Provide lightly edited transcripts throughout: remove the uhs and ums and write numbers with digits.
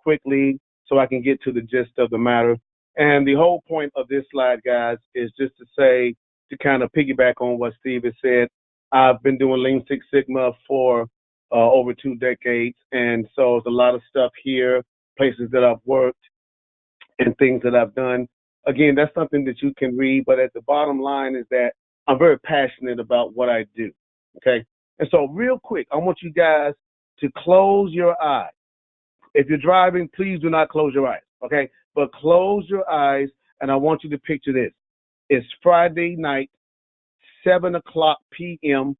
quickly so I can get to the gist of the matter. And the whole point of this slide, guys, is just to say, to kind of piggyback on what Steve has said, I've been doing Lean Six Sigma for over 2 decades. And so there's a lot of stuff here, places that I've worked and things that I've done. Again, that's something that you can read, but at the bottom line is that I'm very passionate about what I do. Okay. And so real quick, I want you guys to close your eyes. If you're driving, please do not close your eyes. Okay. But close your eyes, and I want you to picture this. It's Friday night, 7:00 p.m.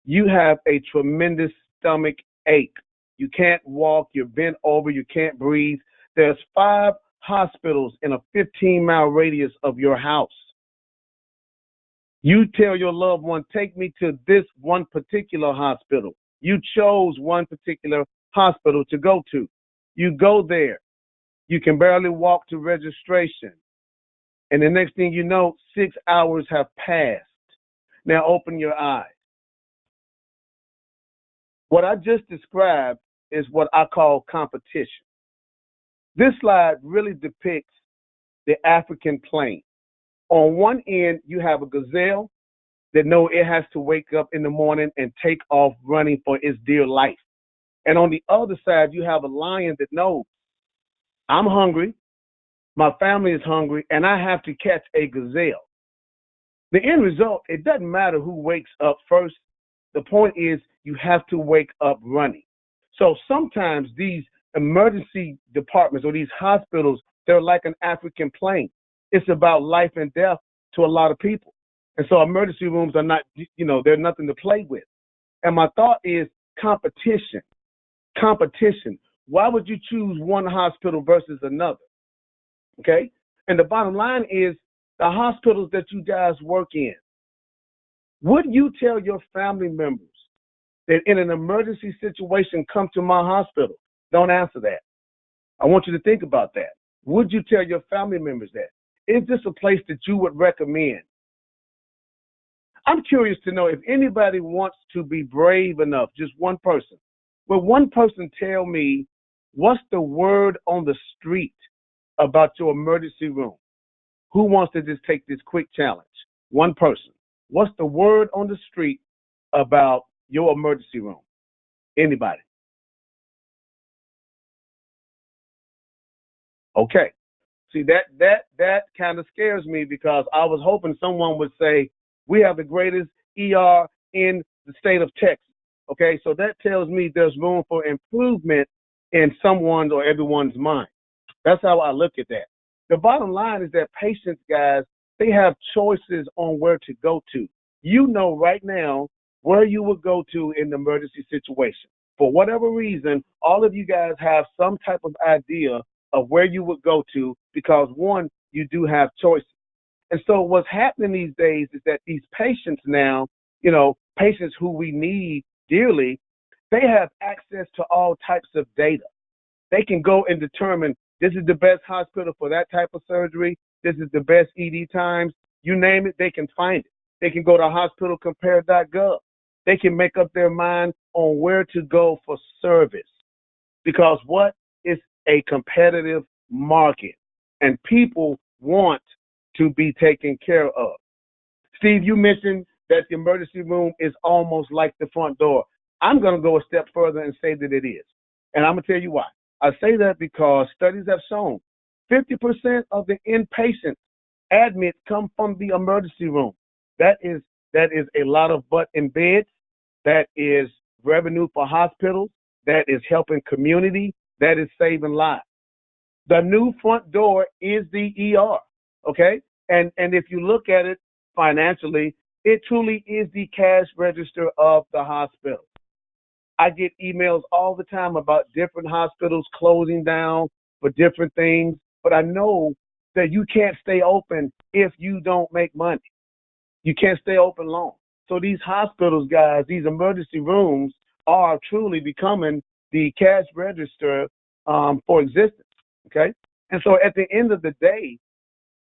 You have a tremendous stomach ache. You can't walk. You're bent over. You can't breathe. There's 5 hospitals in a 15-mile radius of your house. You tell your loved one, take me to this one particular hospital. You chose one particular hospital to go to. You go there. You can barely walk to registration. And the next thing you know, 6 hours have passed. Now open your eyes. What I just described is what I call competition. This slide really depicts the African plain. On one end, you have a gazelle that knows it has to wake up in the morning and take off running for its dear life. And on the other side, you have a lion that knows, I'm hungry, my family is hungry, and I have to catch a gazelle. The end result, it doesn't matter who wakes up first. The point is you have to wake up running. So sometimes these emergency departments or these hospitals, they're like an African plane. It's about life and death to a lot of people. And so emergency rooms are not, they're nothing to play with. And my thought is competition. Competition. Why would you choose one hospital versus another? Okay? And the bottom line is the hospitals that you guys work in. Would you tell your family members that in an emergency situation, come to my hospital? Don't answer that. I want you to think about that. Would you tell your family members that? Is this a place that you would recommend? I'm curious to know if anybody wants to be brave enough, just one person. Will one person tell me what's the word on the street about your emergency room? Who wants to just take this quick challenge? One person. What's the word on the street about your emergency room? Anybody? Okay. See, that kind of scares me because I was hoping someone would say, we have the greatest ER in the state of Texas. Okay, so that tells me there's room for improvement in someone's or everyone's mind. That's how I look at that. The bottom line is that patients, guys, they have choices on where to go to. You know right now where you would go to in the emergency situation. For whatever reason, all of you guys have some type of idea of where you would go to because, one, you do have choices. And so what's happening these days is that these patients now, patients who we need dearly, they have access to all types of data. They can go and determine this is the best hospital for that type of surgery. This is the best ED times. You name it, they can find it. They can go to hospitalcompare.gov. They can make up their mind on where to go for service because what is a competitive market and people want to be taken care of. Steve, you mentioned that the emergency room is almost like the front door. I'm going to go a step further and say that it is. And I'm going to tell you why. I say that because studies have shown 50% of the inpatient admits come from the emergency room. That is a lot of butt in beds. That is revenue for hospitals. That is helping community. That is saving lives. The new front door is the ER. Okay? And if you look at it financially, it truly is the cash register of the hospital. I get emails all the time about different hospitals closing down for different things, but I know that you can't stay open if you don't make money. You can't stay open long. So these hospitals, guys, these emergency rooms are truly becoming the cash register for existence, okay? And so at the end of the day,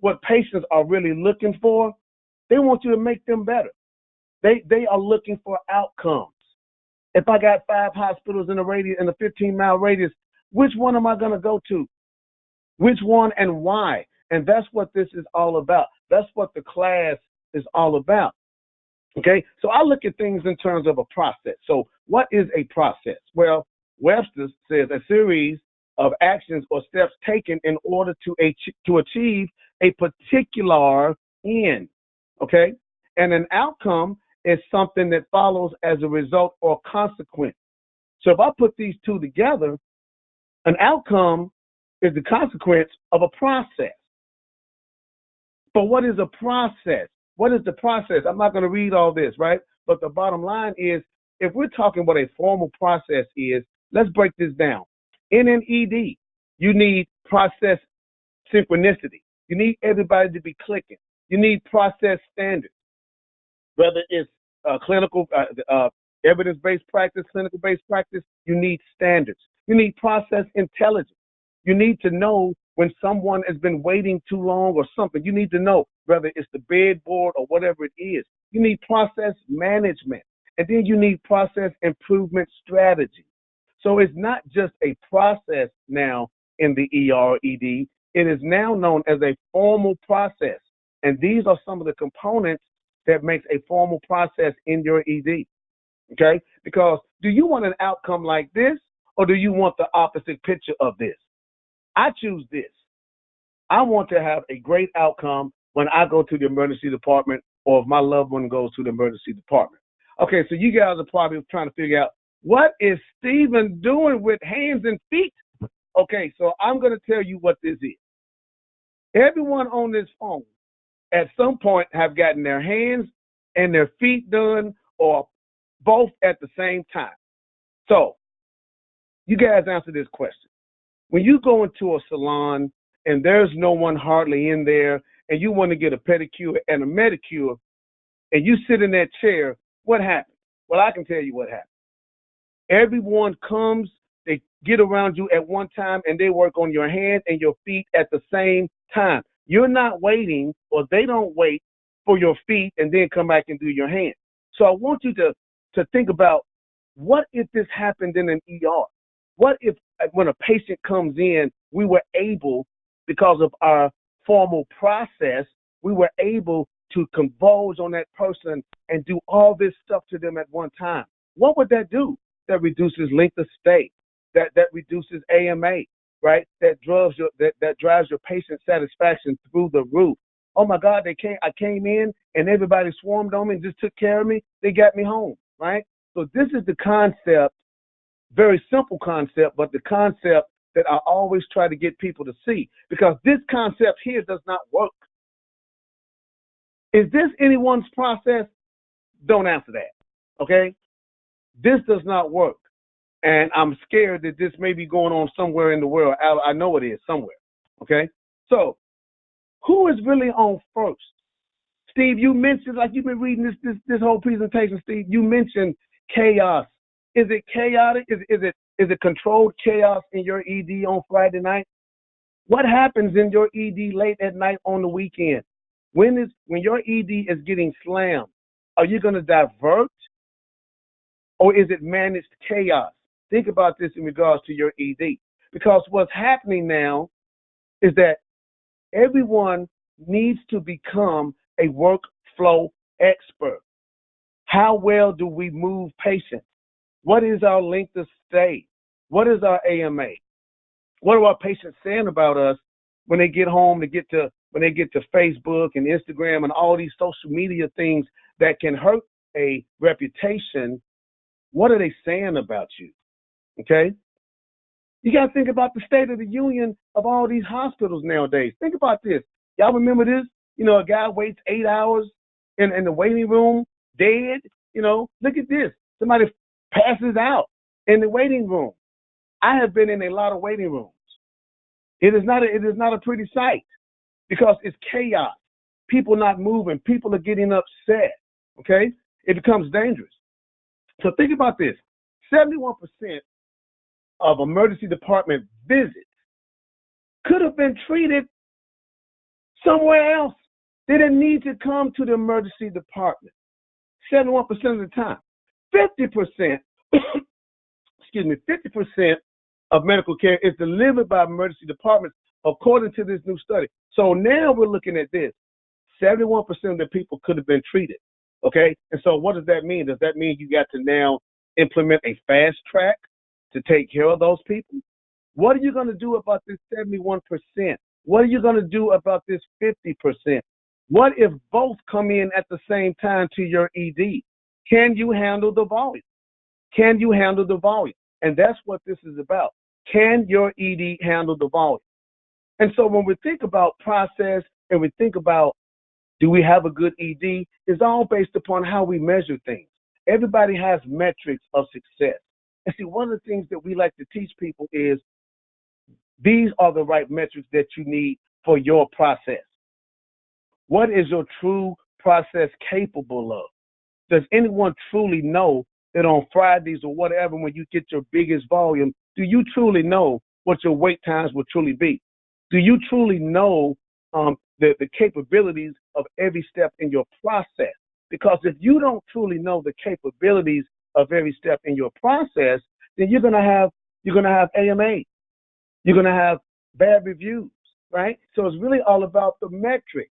what patients are really looking for, they want you to make them better. They are looking for outcomes. If I got 5 hospitals in a 15-mile radius, Which one am I going to go to? Which one and why? And that's what this is all about. That's what the class is all about. Okay, so I look at things in terms of a process. So what is a process? Well, Webster says a series of actions or steps taken in order to achieve a particular end. Okay, and an outcome is something that follows as a result or consequence. So if I put these two together, an outcome is the consequence of a process. But what is a process? What is the process? I'm not going to read all this, right? But the bottom line is, if we're talking what a formal process is, let's break this down. In an ED, you need process synchronicity. You need everybody to be clicking. You need process standards, whether it's clinical, evidence-based practice, clinical-based practice. You need standards. You need process intelligence. You need to know when someone has been waiting too long or something. You need to know whether it's the bedboard or whatever it is. You need process management. And then you need process improvement strategy. So it's not just a process now in the ER or ED. It is now known as a formal process. And these are some of the components that makes a formal process in your ED. Okay? Because do you want an outcome like this, or do you want the opposite picture of this? I choose this. I want to have a great outcome when I go to the emergency department, or if my loved one goes to the emergency department. Okay, so you guys are probably trying to figure out, what is Stephen doing with hands and feet? Okay, so I'm going to tell you what this is. Everyone on this phone at some point have gotten their hands and their feet done, or both at the same time. So you guys answer this question. When you go into a salon and there's no one hardly in there, and you want to get a pedicure and a manicure, and you sit in that chair, what happens? Well, I can tell you what happens. Everyone comes, they get around you at one time, and they work on your hands and your feet at the same time. You're not waiting, or they don't wait for your feet and then come back and do your hands. So I want you to think about, what if this happened in an ER? What if when a patient comes in, we were able, because of our formal process, we were able to converge on that person and do all this stuff to them at one time? What would that do? That reduces length of stay. That reduces AMA, right? That drives your patient satisfaction through the roof. Oh my God, I came in and everybody swarmed on me and just took care of me. They got me home, right? So this is the concept, very simple concept, but the concept that I always try to get people to see, because this concept here does not work. Is this anyone's process? Don't answer that, okay? This does not work. And I'm scared that this may be going on somewhere in the world. I know it is somewhere, okay? So who is really on first? Steve, you mentioned, like you've been reading this whole presentation, Steve, you mentioned chaos. Is it chaotic? Is it controlled chaos in your ED on Friday night? What happens in your ED late at night on the weekend? When your ED is getting slammed, are you going to divert, or is it managed chaos? Think about this in regards to your ED, because what's happening now is that everyone needs to become a workflow expert. How well do we move patients? What is our length of stay? What is our AMA? What are our patients saying about us when they get home, when they get to Facebook and Instagram and all these social media things that can hurt a reputation? What are they saying about you? Okay? You got to think about the state of the union of all these hospitals nowadays. Think about this. Y'all remember this? You know, a guy waits 8 hours in the waiting room, dead. You know, look at this. Somebody passes out in the waiting room. I have been in a lot of waiting rooms. It is not a pretty sight, because it's chaos. People not moving. People are getting upset. Okay? It becomes dangerous. So think about this. 71% of emergency department visits could have been treated somewhere else. They didn't need to come to the emergency department. 71% of the time. 50%, excuse me, 50% of medical care is delivered by emergency departments, according to this new study. So now we're looking at this. 71% of the people could have been treated. Okay? And so what does that mean? Does that mean you got to now implement a fast track to take care of those people? What are you going to do about this 71%? What are you going to do about this 50%? What if both come in at the same time to your ED? Can you handle the volume? Can you handle the volume? And that's what this is about. Can your ED handle the volume? And so when we think about process and we think about do we have a good ED, it's all based upon how we measure things. Everybody has metrics of success. And see, one of the things that we like to teach people is these are the right metrics that you need for your process. What is your true process capable of? Does anyone truly know that on Fridays or whatever, when you get your biggest volume, do you truly know what your wait times will truly be? Do you truly know the capabilities of every step in your process? Because if you don't truly know the capabilities of every step in your process, then you're gonna have AMA. You're gonna have bad reviews, right? So it's really all about the metric.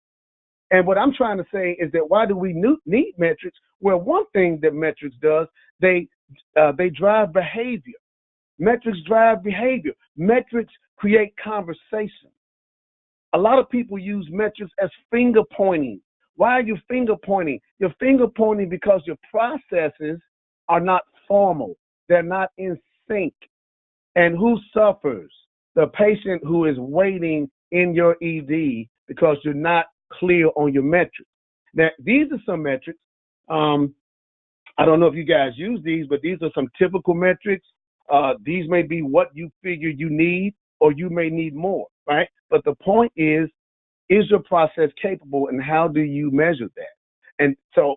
And what I'm trying to say is that why do we need metrics? Well, one thing that metrics does, they drive behavior. Metrics drive behavior. Metrics create conversation. A lot of people use metrics as finger pointing. Why are you finger pointing? You're finger pointing because your processes are not formal. They're not in sync. And who suffers? The patient who is waiting in your ED because you're not clear on your metrics. Now, these are some metrics. I don't know if you guys use these, but these are some typical metrics. These may be what you figure you need, or you may need more, right? But the point is your process capable, and how do you measure that? And so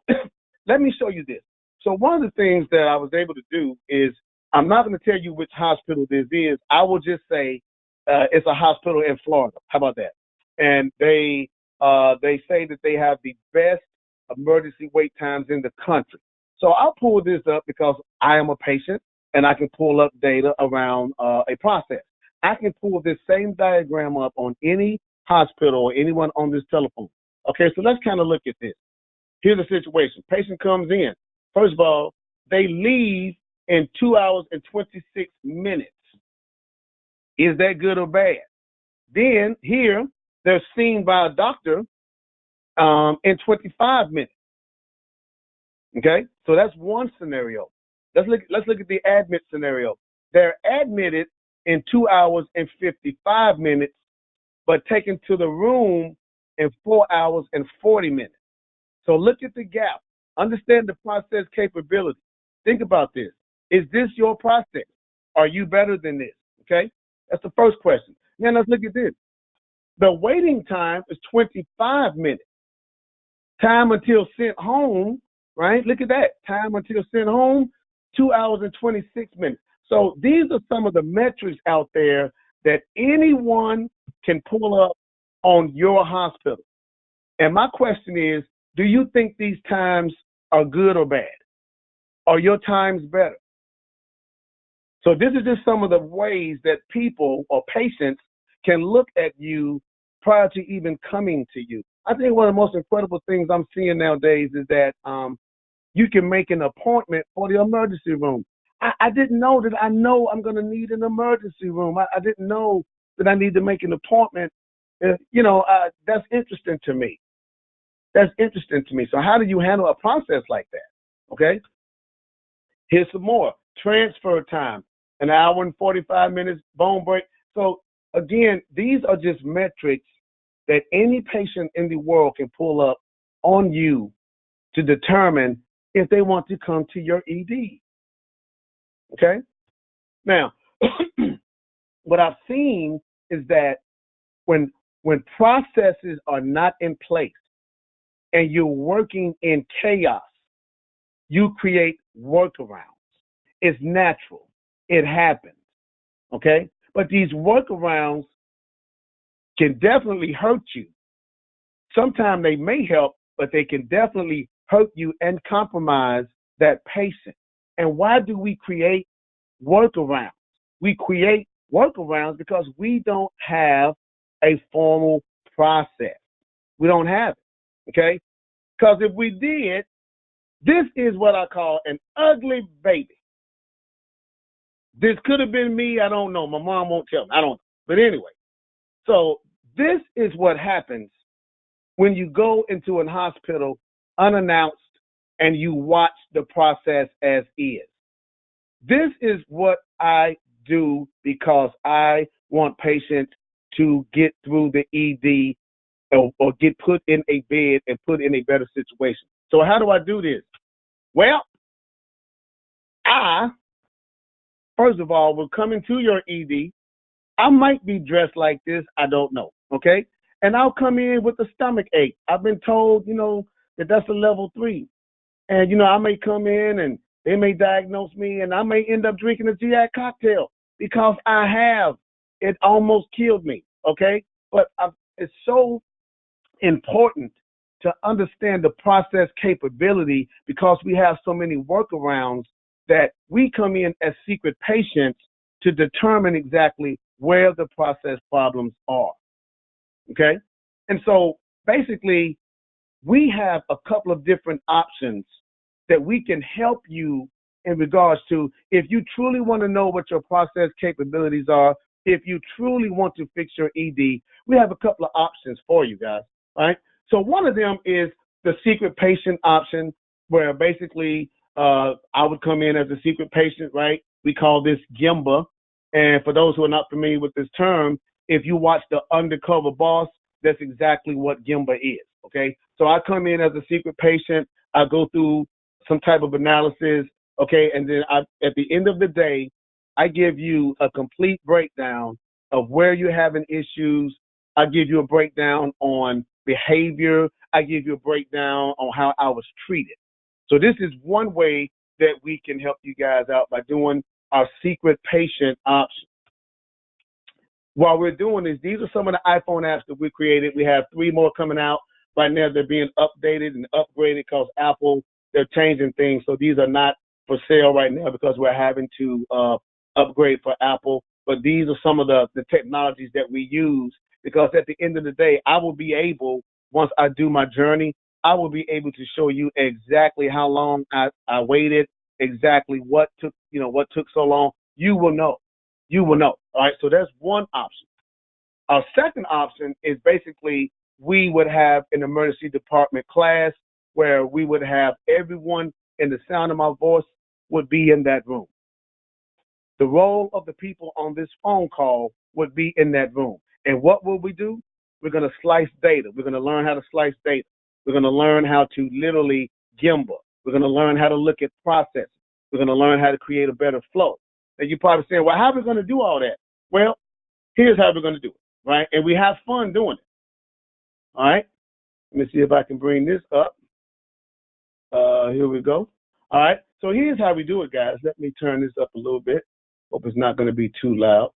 let me show you this. So one of the things that I was able to do is, I'm not going to tell you which hospital this is. I will just say it's a hospital in Florida. How about that? And they say that they have the best emergency wait times in the country. So I'll pull this up because I am a patient and I can pull up data around a process. I can pull this same diagram up on any hospital or anyone on this telephone. Okay, so let's kind of look at this. Here's the situation. Patient comes in. First of all, they leave in 2 hours and 26 minutes. Is that good or bad? Then here, they're seen by a doctor in 25 minutes. Okay, so that's one scenario. Let's look at the admit scenario. They're admitted in 2 hours and 55 minutes, but taken to the room in 4 hours and 40 minutes. So look at the gap. Understand the process capability. Think about this. Is this your process? Are you better than this? Okay, that's the first question. Now let's look at this. The waiting time is 25 minutes. Time until sent home, right? Look at that. Time until sent home, 2 hours and 26 minutes. So these are some of the metrics out there that anyone can pull up on your hospital. And my question is, do you think these times are good or bad? Are your times better? So this is just some of the ways that people or patients can look at you prior to even coming to you. I think one of the most incredible things I'm seeing nowadays is that you can make an appointment for the emergency room. I didn't know that I know I'm going to need an emergency room. I didn't know that I need to make an appointment. That's interesting to me. That's interesting to me. So how do you handle a process like that? Okay. Here's some more. Transfer time, 1 hour and 45 minutes, bone break. So again, these are just metrics that any patient in the world can pull up on you to determine if they want to come to your ED. Okay? Now, what I've seen is that when processes are not in place and you're working in chaos, you create workarounds. It's natural. It happens. Okay? But these workarounds can definitely hurt you. Sometimes they may help, but they can definitely hurt you and compromise that patient. And why do we create workarounds? we create workarounds because we don't have a formal process. We don't have it, okay? Because if we did, this is what I call an ugly baby. This could have been me. I don't know. My mom won't tell me. I don't know. But anyway, so this is what happens when you go into a hospital unannounced and you watch the process as is. This is what I do because I want patients to get through the ED or get put in a bed and put in a better situation. So how do I do this? Well, I, first of all, will come into your ED. I might be dressed like this. I don't know. Okay. And I'll come in with a stomach ache. I've been told, that that's a level 3. And, I may come in and they may diagnose me and I may end up drinking a GI cocktail because I have. It almost killed me. Okay. But it's so important to understand the process capability because we have so many workarounds that we come in as secret patients to determine exactly where the process problems are. Okay? And so basically, we have a couple of different options that we can help you in regards to if you truly want to know what your process capabilities are, if you truly want to fix your ED, we have a couple of options for you guys, right? So one of them is the secret patient option, where basically I would come in as a secret patient, right? We call this GIMBA. And for those who are not familiar with this term, if you watch The Undercover Boss, that's exactly what GIMBA is, okay? So I come in as a secret patient, I go through some type of analysis, okay, and then at the end of the day, I give you a complete breakdown of where you're having issues. I give you a breakdown on behavior. I give you a breakdown on how I was treated. So this is one way that we can help you guys out by doing our secret patient option. While we're doing this, these are some of the iPhone apps that we created. We have 3 more coming out. Right now, they're being updated and upgraded because Apple, they're changing things. So these are not for sale right now because we're having to upgrade for Apple. But these are some of the technologies that we use because at the end of the day, I will be able, once I do my journey, I will be able to show you exactly how long I waited, exactly what took so long. You will know. You will know. All right. So that's one option. Our second option is basically we would have an emergency department class where we would have everyone in the sound of my voice would be in that room. The role of the people on this phone call would be in that room. And what will we do? We're going to slice data. We're going to learn how to slice data. We're going to learn how to literally GIMBA. We're going to learn how to look at processes. We're going to learn how to create a better flow. And you're probably saying, well, how are we going to do all that? Well, here's how we're going to do it, right? And we have fun doing it. All right? Let me see if I can bring this up. Here we go. All right. So here's how we do it, guys. Let me turn this up a little bit. Hope it's not going to be too loud.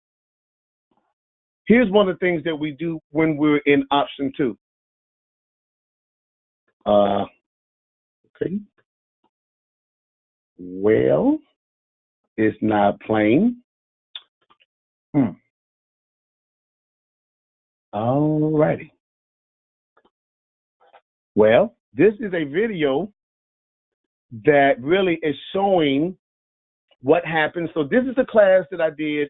Here's one of the things that we do when we're in option 2. Okay. Well, it's not playing. All righty. Well, this is a video that really is showing what happens. So this is a class that I did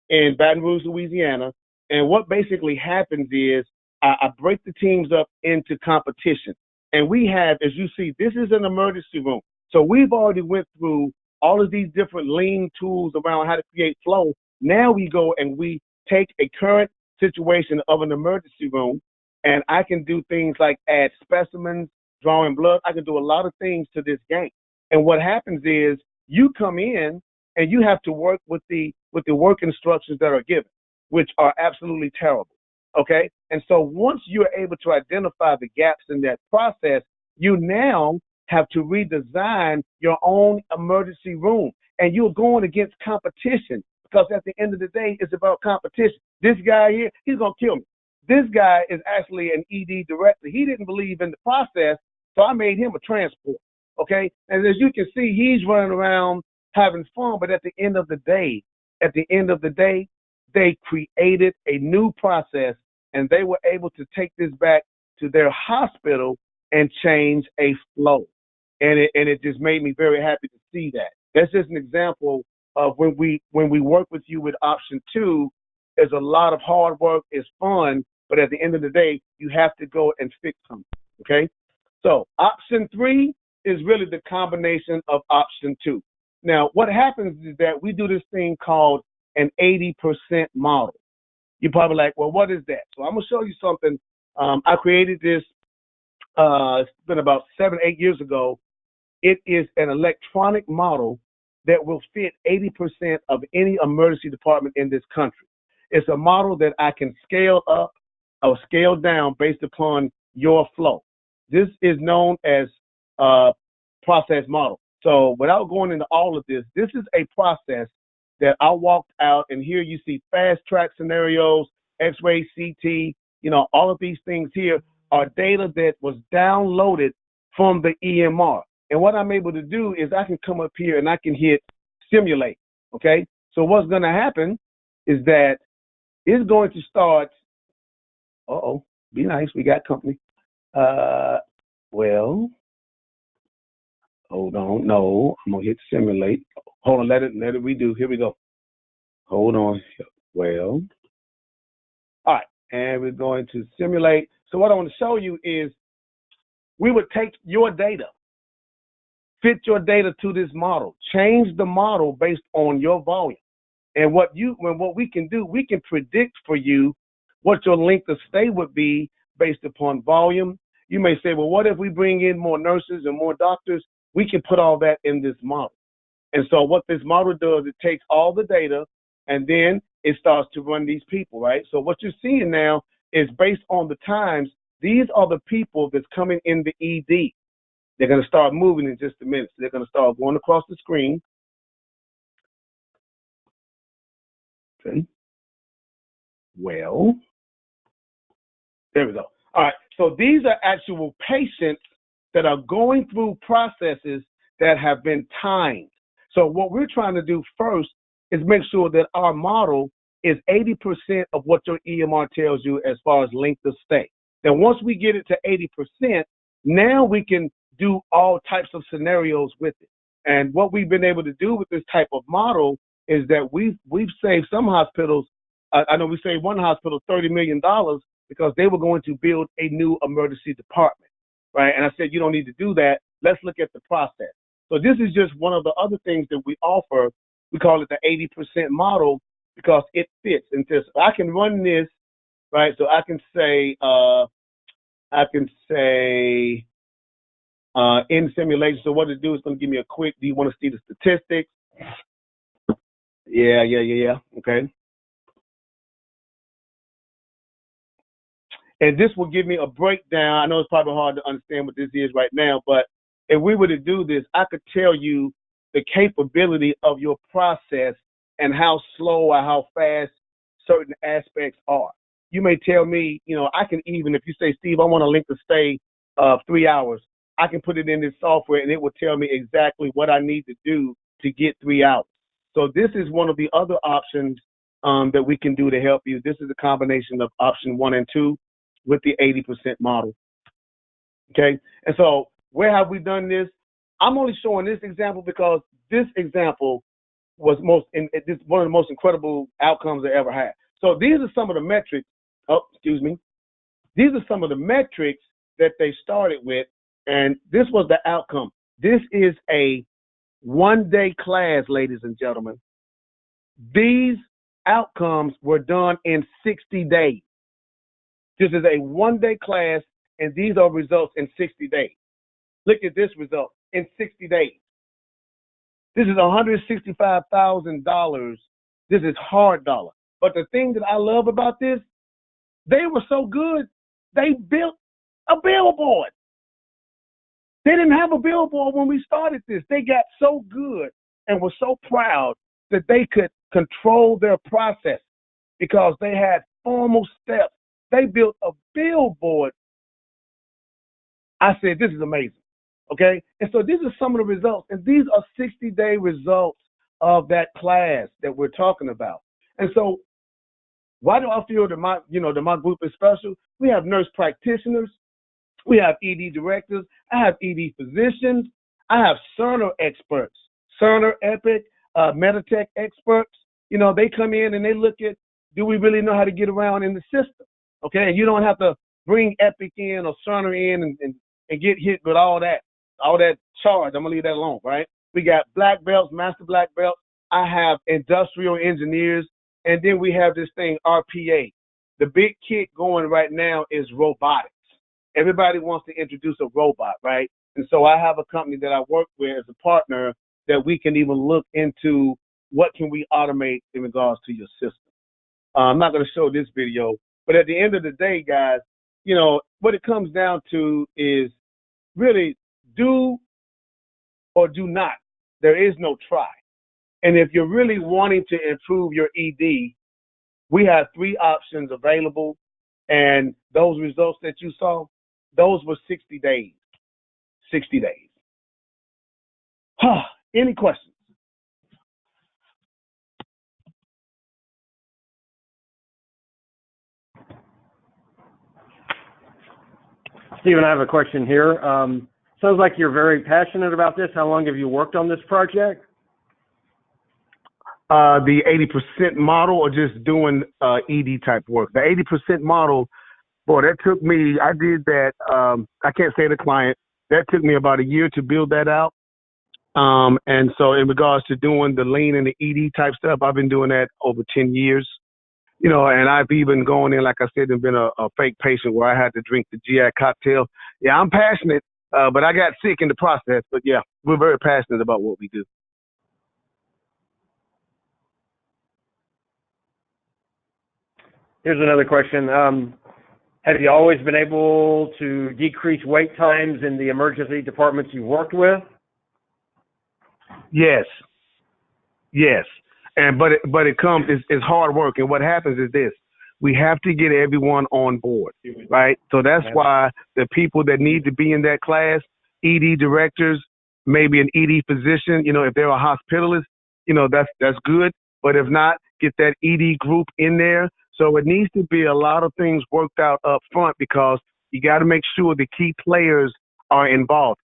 in Baton Rouge, Louisiana. And what basically happens is I break the teams up into competition. And we have, as you see, this is an emergency room. So we've already went through all of these different lean tools around how to create flow. Now we go and we take a current situation of an emergency room, and I can do things like add specimens, drawing blood. I can do a lot of things to this game. And what happens is you come in and you have to work with the work instructions that are given, which are absolutely terrible. Okay? And so once you're able to identify the gaps in that process, you now have to redesign your own emergency room. And you're going against competition because at the end of the day, it's about competition. This guy here, he's going to kill me. This guy is actually an ED director. He didn't believe in the process, so I made him a transport. Okay? And as you can see, he's running around having fun, but at the end of the day, at the end of the day, they created a new process and they were able to take this back to their hospital and change a flow. And it just made me very happy to see that. That's just an example of when we work with you with option two, there's a lot of hard work, it's fun, but at the end of the day, you have to go and fix something. Okay? So option three is really the combination of option two. Now, what happens is that we do this thing called an 80% model. You're probably like, well, what is that? So I'm going to show you something. I created this, it's been about 7-8 years ago. It is an electronic model that will fit 80% of any emergency department in this country. It's a model that I can scale up or scale down based upon your flow. This is known as process model. So without going into all of this, this is a process that I walked out, and here you see fast track scenarios, X-ray, CT, all of these things here are data that was downloaded from the EMR. And what I'm able to do is I can come up here and I can hit simulate. Okay. So what's going to happen is that it's going to start. Be nice. We got company. Well, hold on. No, I'm going to hit simulate. Hold on. Let it redo. Here we go. Hold on. Well, all right. And we're going to simulate. So what I want to show you is we would take your data, fit your data to this model, change the model based on your volume. And what we can do, we can predict for you what your length of stay would be based upon volume. You may say, well, what if we bring in more nurses and more doctors? We can put all that in this model. And so what this model does, it takes all the data and then it starts to run these people, right? So what you're seeing now is based on the times. These are the people that's coming in the ED. They're going to start moving in just a minute. So they're going to start going across the screen. Okay. Well, there we go. All right. So these are actual patients that are going through processes that have been timed. So what we're trying to do first is make sure that our model is 80% of what your EMR tells you as far as length of stay. Then once we get it to 80%, now we can do all types of scenarios with it. And what we've been able to do with this type of model is that we've saved some hospitals. I know we saved one hospital $30 million because they were going to build a new emergency department, right? And I said, you don't need to do that. Let's look at the process. So this is just one of the other things that we offer. We call it the 80% model because it fits. And so I can run this, right? So I can say in simulation. So what it do is going to give me a quick, do you want to see the statistics? Yeah. Okay. And this will give me a breakdown. I know it's probably hard to understand what this is right now, but if we were to do this, I could tell you the capability of your process and how slow or how fast certain aspects are. You may tell me, I can even, if you say, Steve, I want a length of stay of 3 hours, I can put it in this software and it will tell me exactly what I need to do to get 3 hours. So this is one of the other options that we can do to help you. This is a combination of option 1 and 2 with the 80% model. Okay. And so where have we done this? I'm only showing this example because this example was this one of the most incredible outcomes I ever had. So these are some of the metrics. These are some of the metrics that they started with, and this was the outcome. This is a one-day class, ladies and gentlemen. These outcomes were done in 60 days. This is a one-day class, and these are results in 60 days. Look at this result in 60 days. This is $165,000. This is hard dollar. But the thing that I love about this, they were so good, they built a billboard. They didn't have a billboard when we started this. They got so good and were so proud that they could control their process because they had formal steps. They built a billboard. I said, this is amazing. Okay? And so these are some of the results. And these are 60-day results of that class that we're talking about. And so why do I feel that my group is special? We have nurse practitioners, we have ED directors, I have ED physicians, I have Cerner experts, Cerner, Epic, Meditech experts. They come in and they look at, do we really know how to get around in the system? Okay, and you don't have to bring Epic in or Cerner in and get hit with all that charge. I'm gonna leave that alone, right? We got black belts, master black belts. I have industrial engineers, and then we have this thing, RPA. The big kick going right now is robotics. Everybody wants to introduce a robot, right? And so I have a company that I work with as a partner that we can even look into what can we automate in regards to your system. I'm not going to show this video, but at the end of the day, guys, what it comes down to is really do or do not. There is no try. And if you're really wanting to improve your ED, we have 3 options available. And those results that you saw, those were 60 days. 60 days. Any questions? Stephen, I have a question here. Sounds like you're very passionate about this. How long have you worked on this project? The 80% model, or just doing ED type work? The 80% model, boy, that took me, I did that, I can't say the client, that took me about a year to build that out. And so in regards to doing the lean and the ED type stuff, I've been doing that over 10 years. And I've even gone in, like I said, and been a fake patient where I had to drink the GI cocktail. Yeah, I'm passionate, but I got sick in the process. But yeah, we're very passionate about what we do. Here's another question. Have you always been able to decrease wait times in the emergency departments you've worked with? Yes. But it comes, it's hard work. And what happens is this: we have to get everyone on board, right? So that's why the people that need to be in that class, ED directors, maybe an ED physician, if they're a hospitalist, that's good. But if not, get that ED group in there. So it needs to be a lot of things worked out up front, because you got to make sure the key players are involved.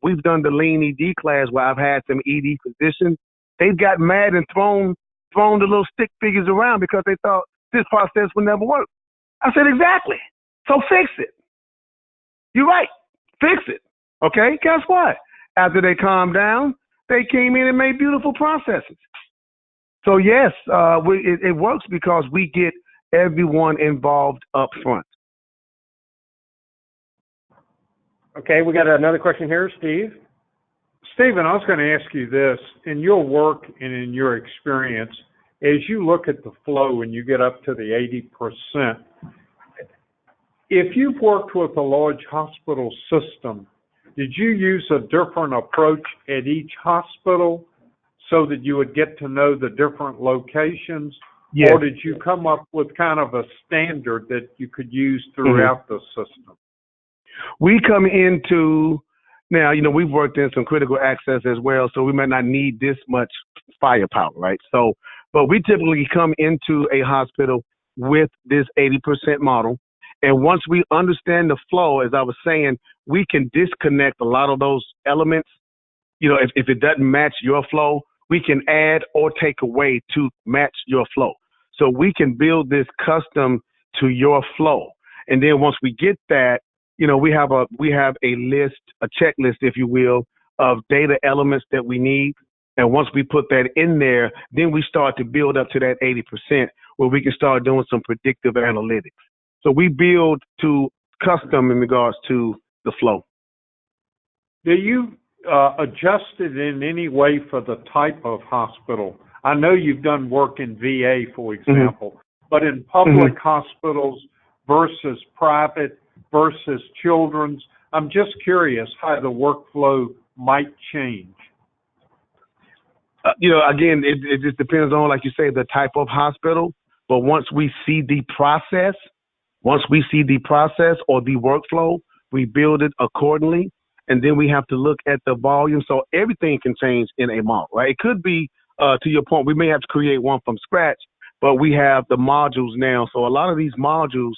We've done the lean ED class where I've had some ED physicians. They've got mad and thrown the little stick figures around because they thought this process would never work. I said, exactly. So fix it. You're right. Fix it. Okay? Guess what? After they calmed down, they came in and made beautiful processes. So yes, it works because we get everyone involved up front. Okay, we got another question here, Steve. Stephen, I was going to ask you this. In your work and in your experience, as you look at the flow and you get up to the 80%, if you've worked with a large hospital system, did you use a different approach at each hospital so that you would get to know the different locations? Yes. Or did you come up with kind of a standard that you could use throughout the system? We come into, now, we've worked in some critical access as well, so we might not need this much firepower, right? So, but we typically come into a hospital with this 80% model. And once we understand the flow, as I was saying, we can disconnect a lot of those elements. If it doesn't match your flow, we can add or take away to match your flow. So we can build this custom to your flow. And then once we get that, we have a list, a checklist, if you will, of data elements that we need. And once we put that in there, then we start to build up to that 80% where we can start doing some predictive analytics. So we build to custom in regards to the flow. Do you adjust it in any way for the type of hospital? I know you've done work in VA, for example, but in public hospitals versus private versus children's, I'm just curious how the workflow might change. Again, it just depends on, like you say, the type of hospital. But once we see the process or the workflow, we build it accordingly. and then we have to look at the volume. So everything can change in a model, right? It could be, to your point, we may have to create one from scratch, but we have the modules now. So a lot of these modules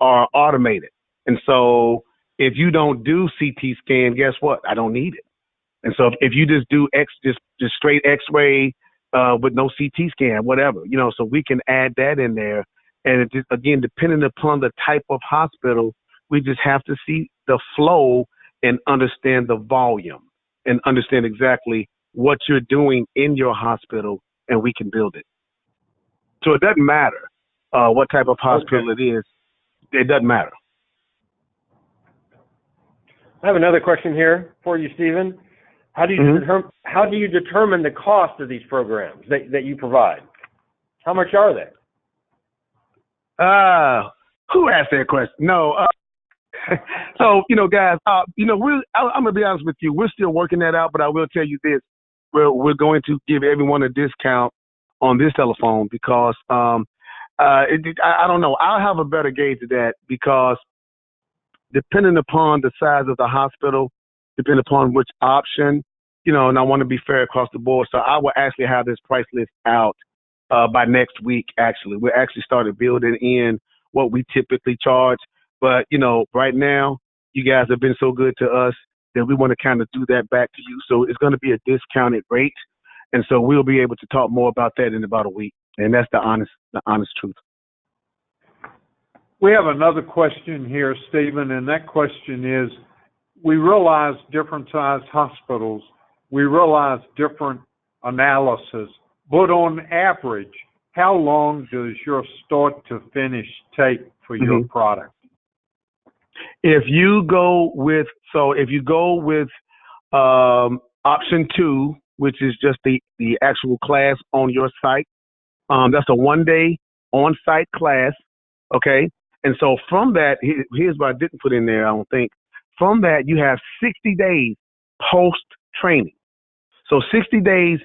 are automated. And so if you don't do CT scan, guess what? I don't need it. And so if you just do just straight X-ray with no CT scan, whatever, so we can add that in there. And it just, again, depending upon the type of hospital, we just have to see the flow and understand the volume and understand exactly what you're doing in your hospital, and we can build it. So it doesn't matter what type of hospital it is. It doesn't matter. I have another question here for you, Stephen. How do you determine the cost of these programs that you provide? How much are they? Who asked that question? No. So, guys, I'm gonna be honest with you. We're still working that out, but I will tell you this: we're going to give everyone a discount on this telephone because I don't know. I'll have a better gauge of that because depending upon the size of the hospital, depending upon which option, and I want to be fair across the board. So I will actually have this price list out by next week. Actually, we actually started building in what we typically charge. But, right now, you guys have been so good to us that we want to kind of do that back to you. So it's going to be a discounted rate. And so we'll be able to talk more about that in about a week. And that's the honest truth. We have another question here, Stephen, and that question is, we realize different sized hospitals, we realize different analysis, but on average, how long does your start to finish take for your product? If you go with option 2, which is just the actual class on your site, that's a 1-day on-site class, okay? And so from that, here's what I didn't put in there, I don't think. From that, you have 60 days post-training. So 60 days,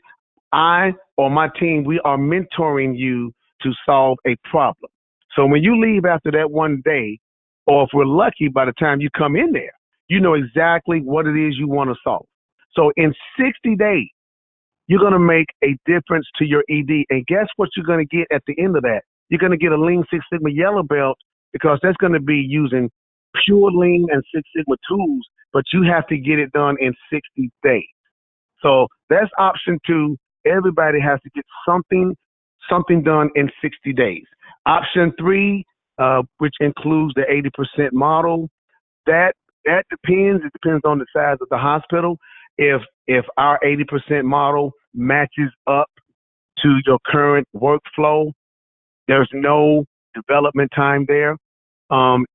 I or my team, we are mentoring you to solve a problem. So when you leave after that 1 day, or if we're lucky, by the time you come in there, you know exactly what it is you want to solve. So in 60 days, you're going to make a difference to your ED. And guess what you're going to get at the end of that? You're going to get a Lean Six Sigma yellow belt because that's going to be using pure Lean and Six Sigma tools, but you have to get it done in 60 days. So that's option 2. Everybody has to get something done in 60 days. Option 3, which includes the 80% model, that depends. It depends on the size of the hospital. If our 80% model matches up to your current workflow, there's no development time there.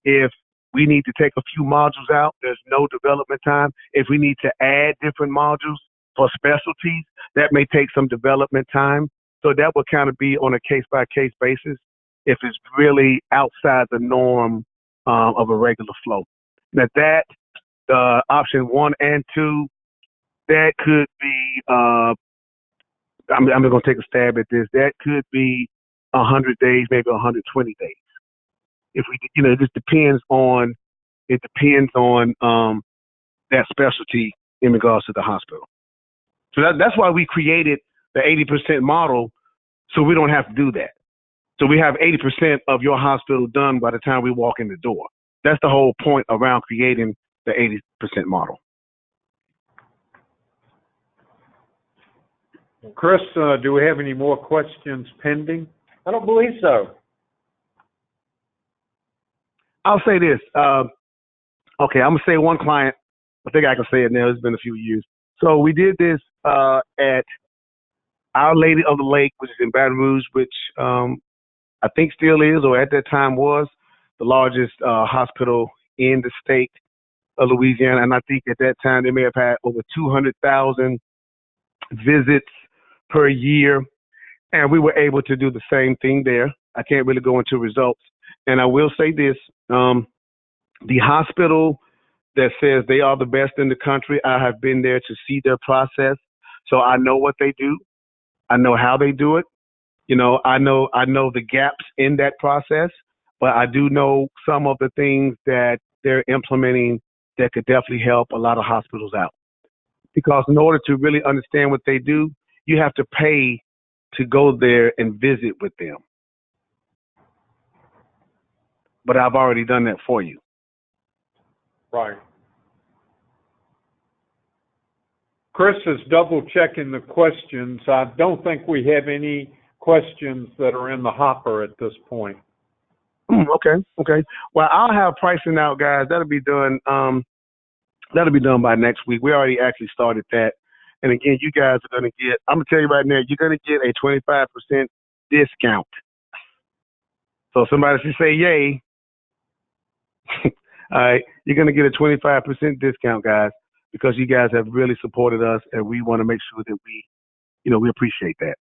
If we need to take a few modules out, there's no development time. If we need to add different modules for specialties, that may take some development time. So that will kind of be on a case-by-case basis if it's really outside the norm of a regular flow. Now that option 1 and 2, that could be, I'm going to take a stab at this. That could be 100 days, maybe 120 days. If we, it just depends on that specialty in regards to the hospital. So that's why we created the 80% model, so we don't have to do that. So we have 80% of your hospital done by the time we walk in the door. That's the whole point around creating the 80% model. Chris, do we have any more questions pending? I don't believe so. I'll say this. Okay, I'm going to say one client. I think I can say it now. It's been a few years. So we did this at Our Lady of the Lake, which is in Baton Rouge, which I think still is, or at that time was, the largest hospital in the state of Louisiana. And I think at that time they may have had over 200,000 visits per year. And we were able to do the same thing there. I can't really go into results. And I will say this, the hospital that says they are the best in the country, I have been there to see their process. So I know what they do. I know how they do it. I know the gaps in that process, but I do know some of the things that they're implementing that could definitely help a lot of hospitals out. Because in order to really understand what they do, you have to pay to go there and visit with them. But I've already done that for you. Right. Chris is double checking the questions. I don't think we have any questions that are in the hopper at this point. Okay. Well, I'll have pricing out, guys. That'll be done. That'll be done by next week. We already actually started that. And again, you guys are going to get, I'm going to tell you right now, you're going to get a 25% discount. So if somebody should say yay, all right, you're going to get a 25% discount, guys, because you guys have really supported us, and we want to make sure that we appreciate that.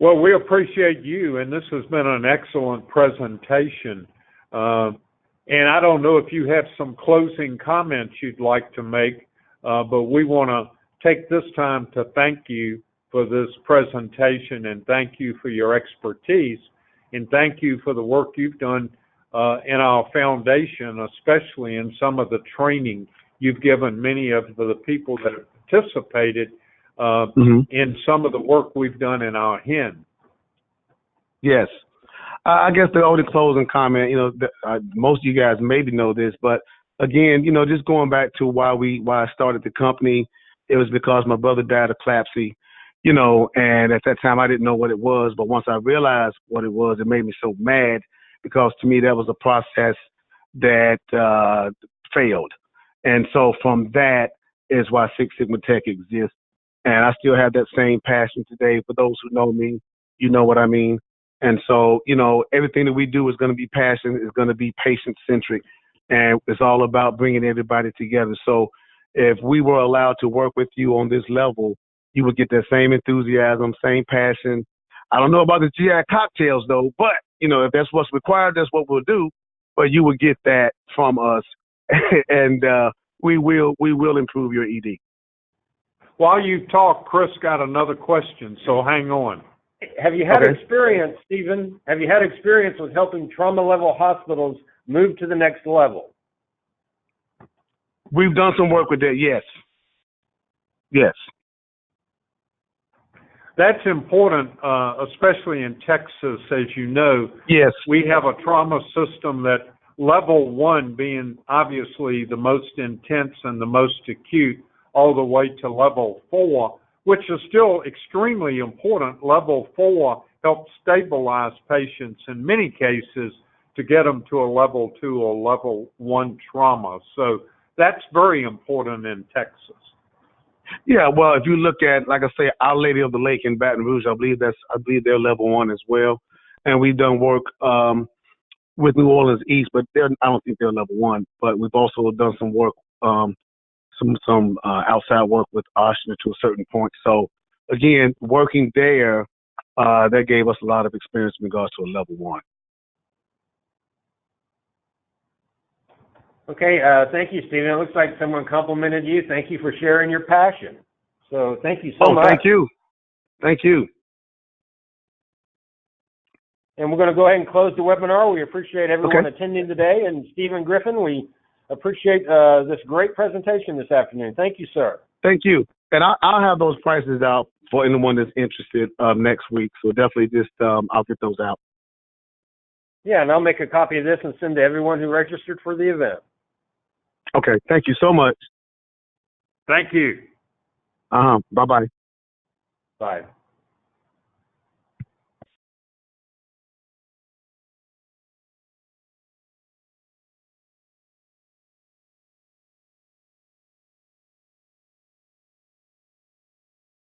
Well, we appreciate you, and this has been an excellent presentation. And I don't know if you have some closing comments you'd like to make, but we want to take this time to thank you for this presentation and thank you for your expertise and thank you for the work you've done in our foundation, especially in some of the training you've given many of the people that have participated in some of the work we've done in our HIN. Yes. I guess the only closing comment, most of you guys maybe know this, but again, just going back to why I started the company, it was because my brother died of CLABSI, and at that time I didn't know what it was, but once I realized what it was, it made me so mad because to me that was a process that failed. And so from that is why Six Sigma Tech exists. And I still have that same passion today. For those who know me, you know what I mean. And so, everything that we do is going to be passion, is going to be patient-centric, and it's all about bringing everybody together. So if we were allowed to work with you on this level, you would get that same enthusiasm, same passion. I don't know about the GI cocktails, though, but, if that's what's required, that's what we'll do. But you will get that from us, and we will improve your ED. While you talk, Chris got another question, so hang on. Have you had experience, Stephen? Have you had experience with helping trauma-level hospitals move to the next level? We've done some work with that, yes. Yes. That's important, especially in Texas, as you know. Yes. We have a trauma system that level 1 being obviously the most intense and the most acute, all the way to level 4, which is still extremely important. Level 4 helps stabilize patients in many cases to get them to a level 2 or level 1 trauma. So that's very important in Texas. Yeah, well, if you look at, like I say, Our Lady of the Lake in Baton Rouge, I believe they're level 1 as well. And we've done work with New Orleans East, but I don't think they're level 1. But we've also done some work, some outside work with Oshner to a certain point. So again, working there, that gave us a lot of experience in regards to a level 1. Okay, thank you, Stephen. It looks like someone complimented you. Thank you for sharing your passion. So thank you so much. Thank you. Thank you. And we're going to go ahead and close the webinar. We appreciate everyone attending today. And Stephen Griffin, we appreciate this great presentation this afternoon. Thank you, sir. Thank you. And I'll have those prices out for anyone that's interested next week. So definitely just I'll get those out. Yeah, and I'll make a copy of this and send to everyone who registered for the event. Okay. Thank you so much. Thank you. Bye-bye. Bye.